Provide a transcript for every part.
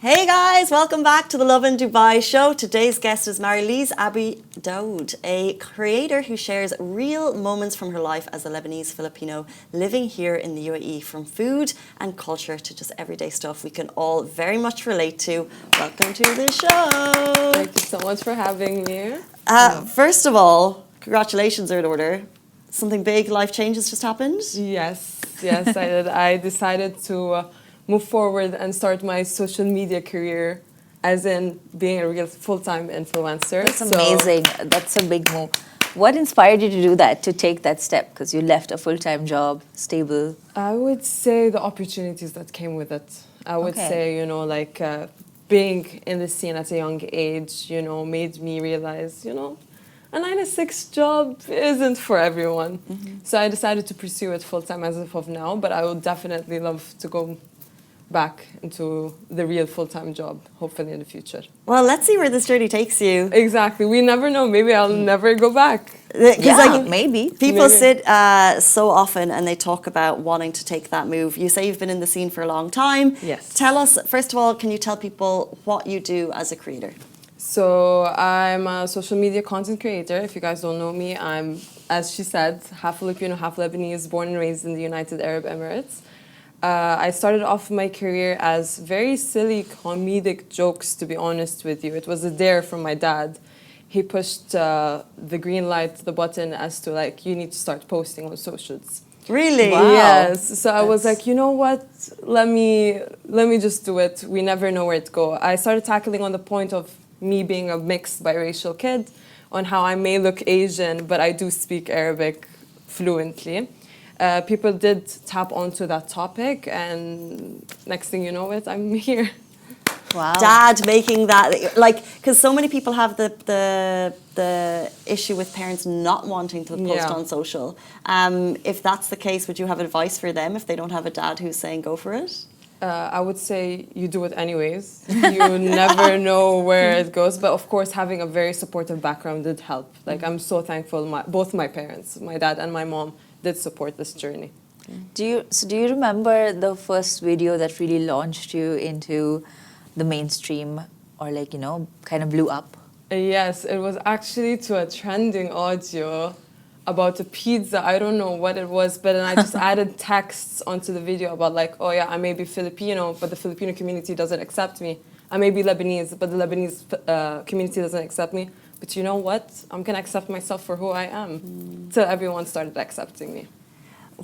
Hey guys, welcome back to the Lovin Dubai show. Today's guest is Marielyze Daoud, a creator who shares real moments from her life as a Lebanese Filipino living here in the UAE, from food and culture to just everyday stuff we can all very much relate to. Welcome to the show. Thank you so much for having me. First of all, congratulations are in order. Something big, life changes just happened? Yes, I did. I decided to move forward and start my social media career, as in being a real full-time influencer. That's amazing. That's a big move. What inspired you to do that, to take that step? Because you left a full-time job, stable. I would say the opportunities that came with it. I would say, being in the scene at a young age, made me realize, a 9-to-6 job isn't for everyone. Mm-hmm. So I decided to pursue it full-time as of now, but I would definitely love to go back into the real full-time job, hopefully in the future. Well, let's see where this journey takes you. Exactly. We never know. Maybe I'll never go back. Yeah, maybe. People sit so often and they talk about wanting to take that move. You say you've been in the scene for a long time. Yes. Tell us, first of all, can you tell people what you do as a creator? So I'm a social media content creator. If you guys don't know me, I'm, as she said, half Filipino, half Lebanese, born and raised in the United Arab Emirates. I started off my career as very silly comedic jokes, to be honest with you. It was a dare from my dad. He pushed the green light, the button, as to you need to start posting on socials. Really? Wow. Yes. So I was like, you know what? Let me just do it. We never know where it goes. I started tackling on the point of me being a mixed biracial kid, on how I may look Asian, but I do speak Arabic fluently. People did tap onto that topic, and next thing you know I'm here. Wow. Dad making that, because so many people have the issue with parents not wanting to post on social. If that's the case, would you have advice for them if they don't have a dad who's saying go for it? I would say you do it anyways. You never know where it goes. But of course, having a very supportive background did help. I'm so thankful. Both my parents, my dad and my mom, did support this journey. Do you remember the first video that really launched you into the mainstream, or kind of blew up? Yes, it was actually to a trending audio about a pizza. I don't know what it was, but then I just added texts onto the video about oh yeah, I may be Filipino, but the Filipino community doesn't accept me. I may be Lebanese, but the Lebanese community doesn't accept me. But you know what? I'm going to accept myself for who I am. Till everyone started accepting me.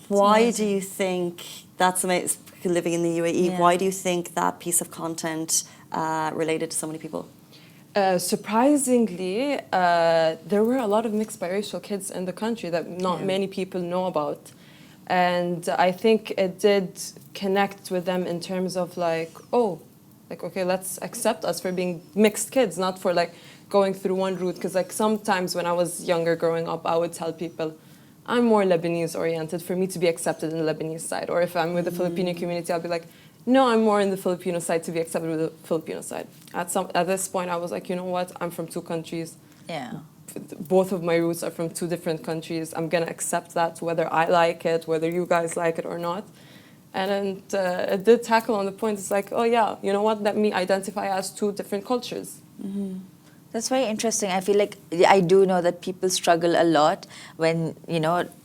Why do you think, that's amazing, living in the UAE, why do you think that piece of content related to so many people? Surprisingly, there were a lot of mixed biracial kids in the country that not many people know about. And I think it did connect with them in terms of okay, let's accept us for being mixed kids, not for going through one route. Because sometimes when I was younger growing up, I would tell people, I'm more Lebanese oriented for me to be accepted in the Lebanese side. Or if I'm with the Filipino community, I'll be like, no, I'm more in the Filipino side to be accepted with the Filipino side. At this point, I was like, you know what? I'm from two countries. Yeah. Both of my roots are from two different countries. I'm going to accept that, whether I like it, whether you guys like it or not. And it did tackle on the point. It's oh yeah, you know what? Let me identify as two different cultures. Mm-hmm. That's very interesting. I feel like I do know that people struggle a lot when,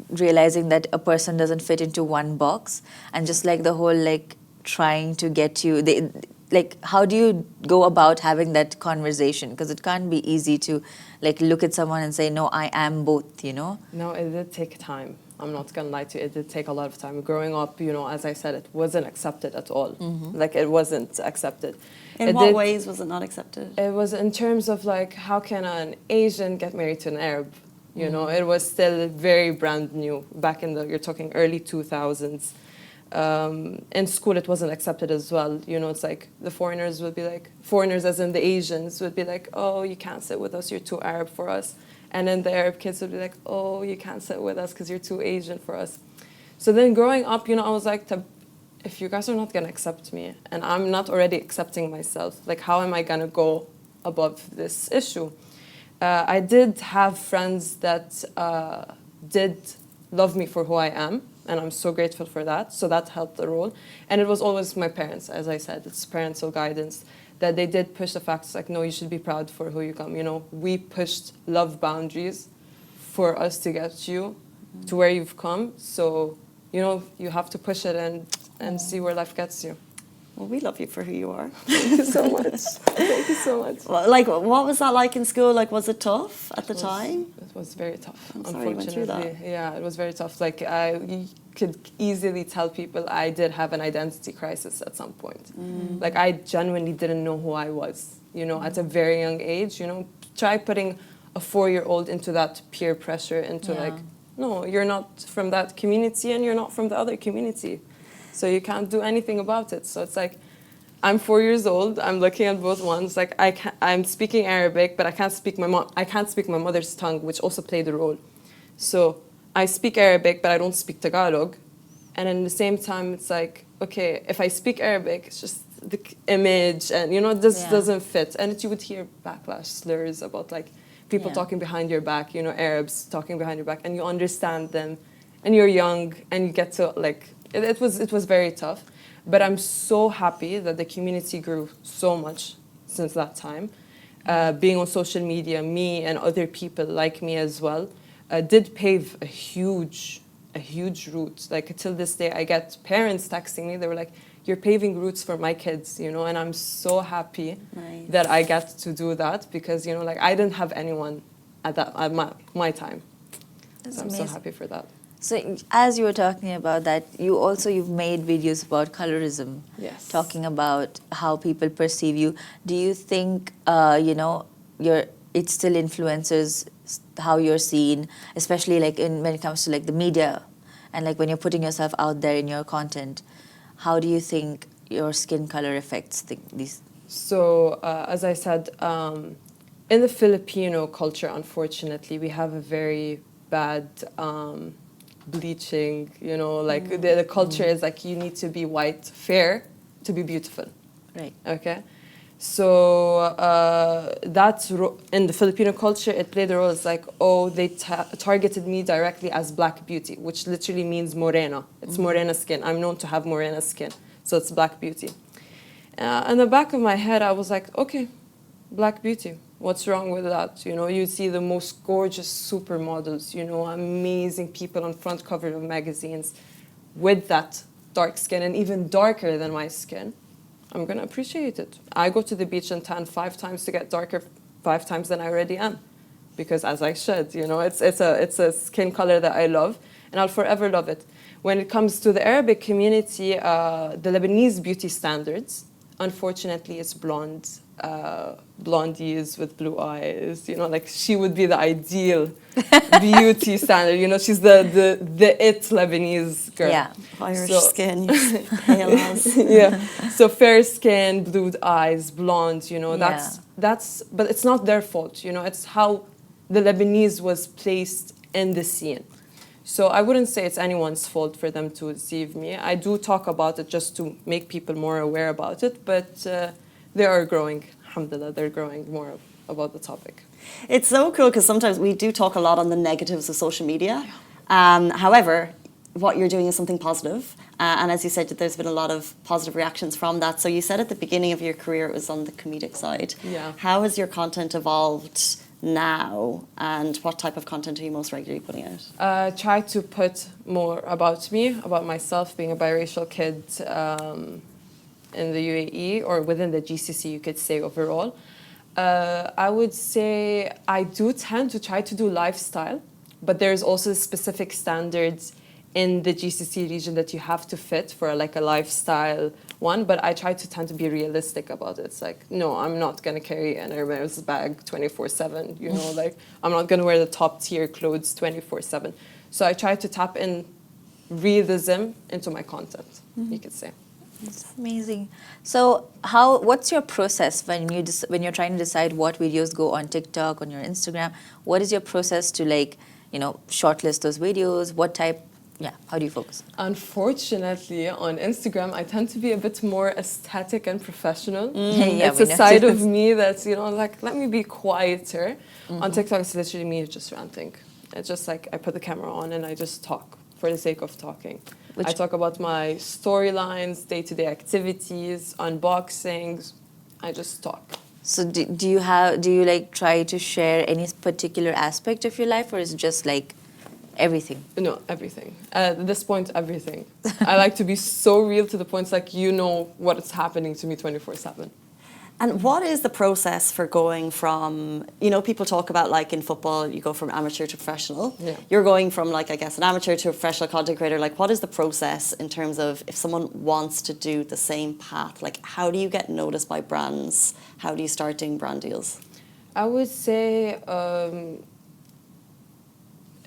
realizing that a person doesn't fit into one box, and just the whole trying to get you, how do you go about having that conversation? Because it can't be easy to look at someone and say, no, I am both, No, it did take time. I'm not going to lie to you. It did take a lot of time. Growing up, as I said, it wasn't accepted at all. Mm-hmm. It wasn't accepted. In what ways was it not accepted? It was in terms of how can an Asian get married to an Arab? It was still very brand new back in you're talking early 2000s. In school, it wasn't accepted as well. It's the foreigners would be foreigners as in the Asians would be oh, you can't sit with us, you're too Arab for us. And then the Arab kids would be oh, you can't sit with us because you're too Asian for us. So then growing up, I was if you guys are not going to accept me, and I'm not already accepting myself, how am I going to go above this issue? I did have friends that did love me for who I am, and I'm so grateful for that. So that helped the role. And it was always my parents, as I said, it's parental guidance, that they did push the facts like, no, you should be proud for who you come. You know, we pushed love boundaries for us to get you to where you've come. So, you know, you have to push it and see where life gets you. Well, we love you for who you are. Thank you so much. Thank you so much. Well, like, what was that like in school? Like, was it tough at the time? It was very tough, I'm sorry you went through that. Yeah, it was very tough. Like, I could easily tell people I did have an identity crisis at some point. Like, I genuinely didn't know who I was, you know, at a very young age. You know, try putting a 4-year-old into that peer pressure, into like, no, you're not from that community and you're not from the other community. So you can't do anything about it. So it's like, I'm 4 years old. I'm looking at both ones. Like I'm speaking Arabic, but I can't speak my mother's tongue, which also played a role. So I speak Arabic, but I don't speak Tagalog. And at the same time, it's like, okay, if I speak Arabic, it's just the image, and you know, this doesn't fit. And you would hear backlash slurs about like people talking behind your back. You know, Arabs talking behind your back, and you understand them, and you're young, and you get to like. It was very tough, but I'm so happy that the community grew so much since that time. Being on social media, me and other people like me as well, did pave a huge route. Like till this day, I get parents texting me. They were like, "You're paving routes for my kids," you know, and I'm so happy that I get to do that because you know, like I didn't have anyone at my time. That's so I'm amazing. so happy for that. So as you were talking about that, you've made videos about colorism, Yes. talking about how people perceive you. Do you think you know it still influences how you're seen, especially like when it comes to like the media, and like when you're putting yourself out there in your content? How do you think your skin color affects these? So as I said, in the Filipino culture, unfortunately, we have a very bad. Bleaching, you know, like the culture is like you need to be white, fair to be beautiful. Right. Okay. So that's in the Filipino culture, it played a role. It's like, oh, they targeted me directly as black beauty, which literally means morena. It's morena skin. I'm known to have morena skin, so it's black beauty. In the back of my head, I was like, okay, black beauty. What's wrong with that? You know, you see the most gorgeous supermodels, you know, amazing people on front cover of magazines with that dark skin and even darker than my skin. I'm going to appreciate it. I go to the beach and tan 5 times to get darker 5 times than I already am. Because as I said, you know, it's a skin color that I love and I'll forever love it. When it comes to the Arabic community, the Lebanese beauty standards, unfortunately, it's blonde. Blondies with blue eyes, you know, like she would be the ideal beauty standard. You know, she's the it Lebanese girl. Yeah, Irish skin, pale as. Yeah, so fair skin, blue eyes, blonde. You know, that's but it's not their fault. You know, it's how the Lebanese was placed in the scene. So I wouldn't say it's anyone's fault for them to deceive me. I do talk about it just to make people more aware about it, but. They are growing, alhamdulillah, they're growing more about the topic. It's so cool because sometimes we do talk a lot on the negatives of social media. However, what you're doing is something positive. And as you said, there's been a lot of positive reactions from that. So you said at the beginning of your career it was on the comedic side. Yeah. How has your content evolved now and what type of content are you most regularly putting out? Try to put more about me, about myself, being a biracial kid, in the UAE or within the GCC, you could say overall. I would say I do tend to try to do lifestyle, but there's also specific standards in the GCC region that you have to fit for like a lifestyle one, but I try to tend to be realistic about it. It's like, no, I'm not going to carry an Hermes bag 24/7, you know, like I'm not going to wear the top tier clothes 24/7. So I try to tap in realism into my content, you could say. It's amazing. So, what's your process when you're trying to decide what videos go on TikTok, on your Instagram? What is your process to like, you know, shortlist those videos? What type? Yeah, how do you focus? Unfortunately, on Instagram, I tend to be a bit more aesthetic and professional. Yeah, it's a side of me that's, you know, like, let me be quieter. On TikTok, it's literally me just ranting. It's just like I put the camera on and I just talk. for the sake of talking. Which- I talk about my storylines, day-to-day activities, unboxings. I just talk. So do you like try to share any particular aspect of your life, or is it just like everything? No, everything. At this point, everything. I like to be so real to the point, it's like you know what's happening to me 24/7. And what is the process for going from, people talk about like in football, you go from amateur to professional. Yeah. You're going from like, I guess, an amateur to a professional content creator. Like, what is the process in terms of if someone wants to do the same path? Like, how do you get noticed by brands? How do you start doing brand deals? I would say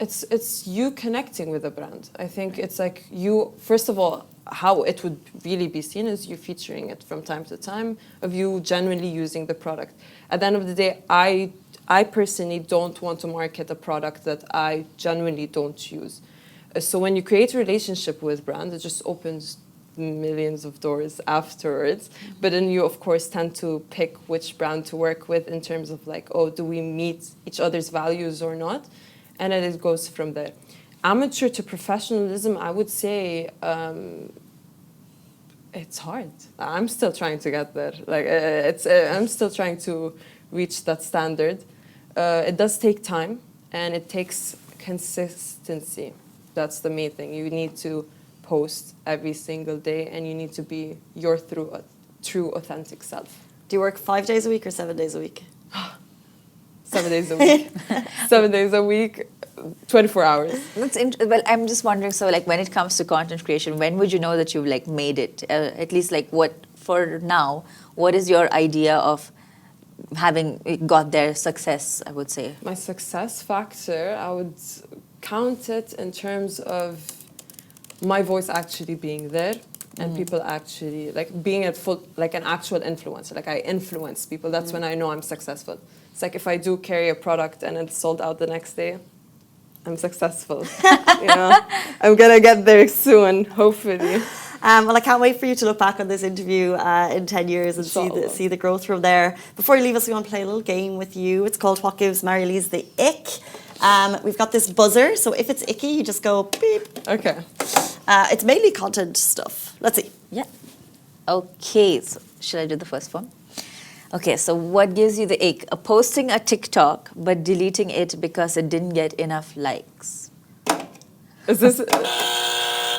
it's you connecting with the brand. I think it's like you, first of all, how it would really be seen is you featuring it from time to time, of you genuinely using the product. At the end of the day, I personally don't want to market a product that I genuinely don't use. So when you create a relationship with brand, it just opens millions of doors afterwards. But then you, of course, tend to pick which brand to work with in terms of like, oh, do we meet each other's values or not? And then it goes from there. Amateur to professionalism, I would say it's hard. I'm still trying to get there. Like I'm still trying to reach that standard. It does take time, and it takes consistency. That's the main thing. You need to post every single day, and you need to be your true, authentic self. Do you work 5 days a week or 7 days a week? 7 days a week. 7 days a week, 24 hours. Well, I'm just wondering, so like when it comes to content creation, when would you know that you've like made it? At least like for now, what is your idea of having got their success, I would say? My success factor, I would count it in terms of my voice actually being there and people actually like being at full, like an actual influencer. Like I influence people. That's when I know I'm successful. It's like if I do carry a product and it's sold out the next day, I'm successful. I'm gonna get there soon, hopefully. Well, I can't wait for you to look back on this interview in 10 years and see the growth from there. Before you leave us, we want to play a little game with you. It's called What Gives Marielyze the Ick. We've got this buzzer, so if it's icky, you just go beep. Okay. It's mainly content stuff. Let's see. Yeah. Okay, so should I do the first one? Okay, so what gives you the ick? Posting a TikTok but deleting it because it didn't get enough likes. Is this...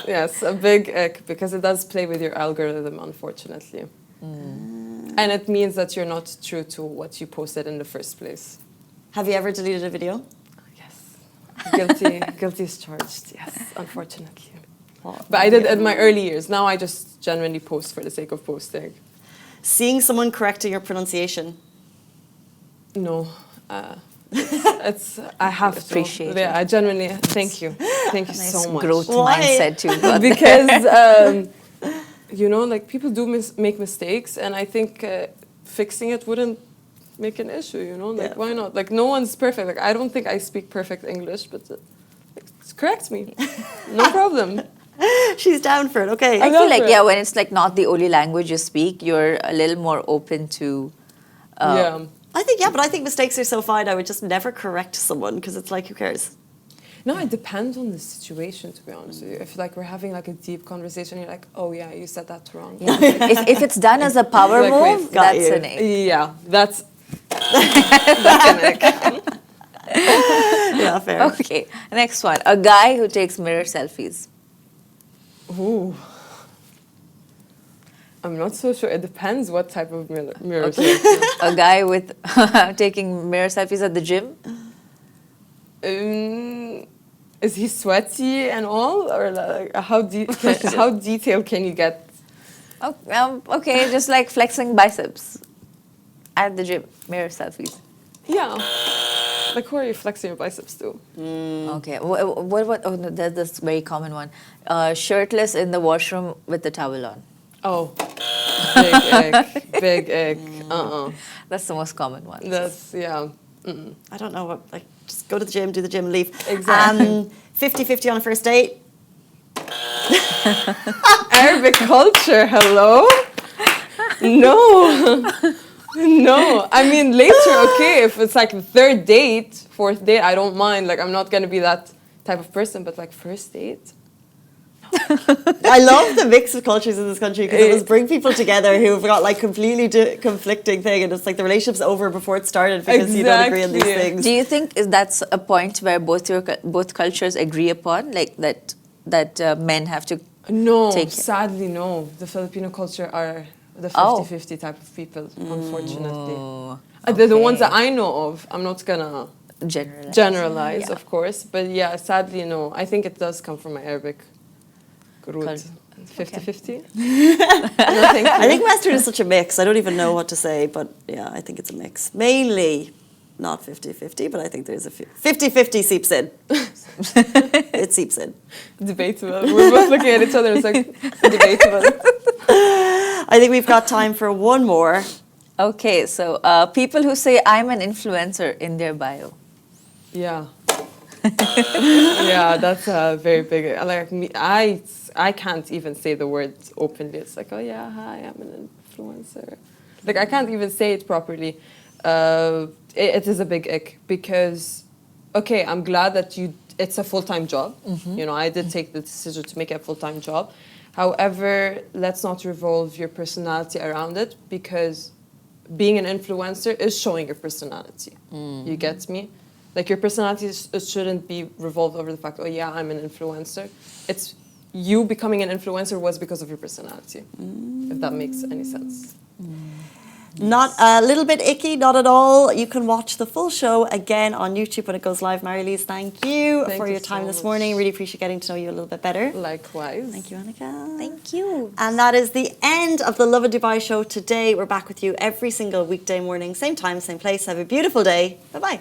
Yes, a big ick, because it does play with your algorithm, unfortunately. And it means that you're not true to what you posted in the first place. Have you ever deleted a video? Yes. Guilty is charged, yes, unfortunately. But I did in my early years. Now I just genuinely post for the sake of posting. Seeing someone correcting your pronunciation? No. I have to. Appreciate Yeah, I genuinely, thank you. Thank you Nice so much. growth Why? mindset too. Because, like people do make mistakes, and I think fixing it wouldn't make an issue, Like, why not? Like, no one's perfect. Like, I don't think I speak perfect English, but correct me. No problem. She's down for it, okay. I feel like, yeah, when it's like not the only language you speak, you're a little more open to... Yeah. But I think mistakes are so fine. I would just never correct someone because it's like, who cares? No, it depends on the situation, to be honest with you. If like we're having like a deep conversation, you're like, oh yeah, you said that wrong. Yeah. if it's done as a power Like, move, wait, that's you. an ick. Yeah, that's an ick. Yeah, fair. Okay, next one. A guy who takes mirror selfies. Ooh. I'm not so sure. It depends what type of mirror. Okay. A guy with taking mirror selfies at the gym. Is he sweaty and all, or like how detailed can you get? Oh, okay, just like flexing biceps at the gym. Mirror selfies. Yeah. Like, who are you flexing your biceps to? Okay. What? Oh, no, that's this very common one. Shirtless in the washroom with the towel on. Oh, big egg, big egg. That's the most common one. That's, yeah. I don't know what, like, just go to the gym, do the gym, and leave. Exactly. 50-50 on a first date. Arabic culture, hello? No. No. I mean, later, okay, if it's like the third date, fourth date, I don't mind. Like, I'm not going to be that type of person. But like first date, I love the mix of cultures in this country because it was bring people together who've got like completely conflicting thing, and it's like the relationship's over before it started because you don't agree on these things. Do you think that's a point where both cultures agree upon, like that men have to No, take it? sadly, no. The Filipino culture are the 50-50 type of people, unfortunately. The ones that I know of, I'm not gonna generalize, Yeah. of course, but yeah, sadly, no. I think it does come from my Arabic root. 50-50? No, thank you. I think Western is such a mix. I don't even know what to say, but yeah, I think it's a mix. Mainly not 50-50, but I think there's a 50-50 seeps in. It seeps in. Debatable. We're both looking at each other. It's like debatable. I think we've got time for one more. Okay, so people who say I'm an influencer in their bio. Yeah. Yeah, that's a very big. Like me, I can't even say the words openly. It's like, oh yeah, hi, I'm an influencer. Like I can't even say it properly. It is a big ick because, okay, I'm glad that it's a full-time job. You know, I did take the decision to make it a full-time job. However, let's not revolve your personality around it, because being an influencer is showing your personality. You get me? Like your personality shouldn't be revolved over the fact, oh yeah, I'm an influencer. It's you becoming an influencer was because of your personality, if that makes any sense. Not a little bit icky, not at all. You can watch the full show again on YouTube when it goes live. Marielyze, thank you for your time this morning. Really appreciate getting to know you a little bit better. Likewise. Thank you, Annika. Thank you. And that is the end of the Lovin Dubai show today. We're back with you every single weekday morning, same time, same place. Have a beautiful day. Bye-bye.